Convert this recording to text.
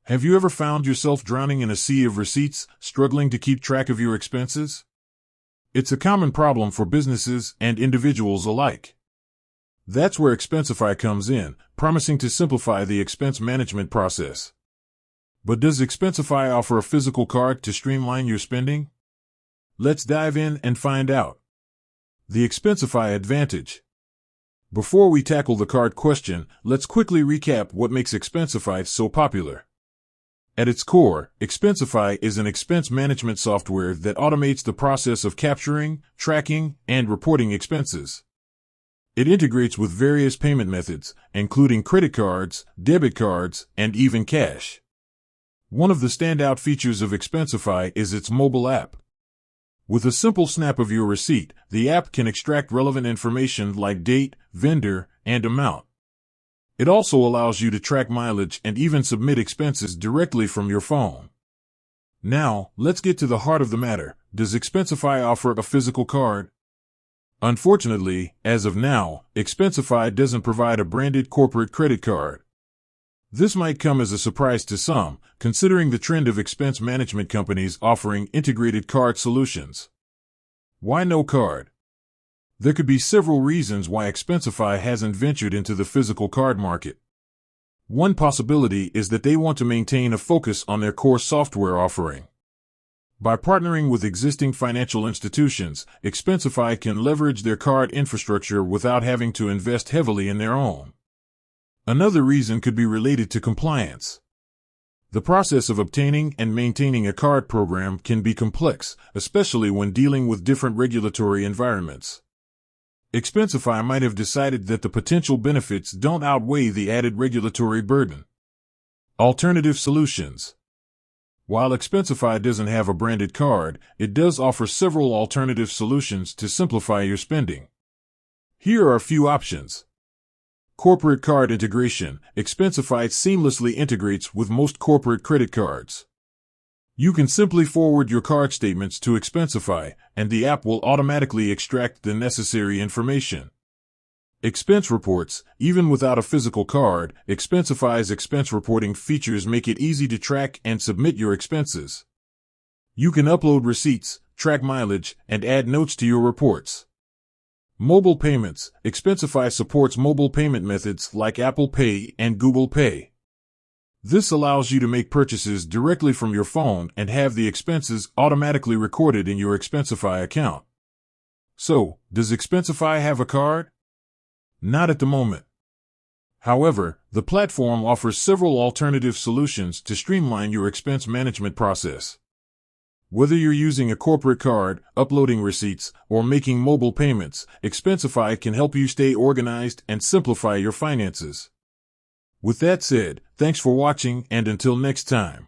Have you ever found yourself drowning in a sea of receipts, struggling to keep track of your expenses? It's a common problem for businesses and individuals alike. That's where Expensify comes in, promising to simplify the expense management process. But does Expensify offer a physical card to streamline your spending? Let's dive in and find out. The Expensify advantage. Before we tackle the card question, let's quickly recap what makes Expensify so popular. At its core, Expensify is an expense management software that automates the process of capturing, tracking, and reporting expenses. It integrates with various payment methods, including credit cards, debit cards, and even cash. One of the standout features of Expensify is its mobile app. With a simple snap of your receipt, the app can extract relevant information like date, vendor, and amount. It also allows you to track mileage and even submit expenses directly from your phone. Now, let's get to the heart of the matter. Does Expensify offer a physical card? Unfortunately, as of now, Expensify doesn't provide a branded corporate credit card. This might come as a surprise to some, considering the trend of expense management companies offering integrated card solutions. Why no card? There could be several reasons why Expensify hasn't ventured into the physical card market. One possibility is that they want to maintain a focus on their core software offering. By partnering with existing financial institutions, Expensify can leverage their card infrastructure without having to invest heavily in their own. Another reason could be related to compliance. The process of obtaining and maintaining a card program can be complex, especially when dealing with different regulatory environments. Expensify might have decided that the potential benefits don't outweigh the added regulatory burden. Alternative solutions. While Expensify doesn't have a branded card, it does offer several alternative solutions to simplify your spending. Here are a few options. Corporate card integration. Expensify seamlessly integrates with most corporate credit cards. You can simply forward your card statements to Expensify, and the app will automatically extract the necessary information. Expense reports. Even without a physical card, Expensify's expense reporting features make it easy to track and submit your expenses. You can upload receipts, track mileage, and add notes to your reports. Mobile payments. Expensify supports mobile payment methods like Apple Pay and Google Pay. This allows you to make purchases directly from your phone and have the expenses automatically recorded in your Expensify account. So, does Expensify have a card? Not at the moment. However, the platform offers several alternative solutions to streamline your expense management process. Whether you're using a corporate card, uploading receipts, or making mobile payments, Expensify can help you stay organized and simplify your finances. With that said, thanks for watching, and until next time.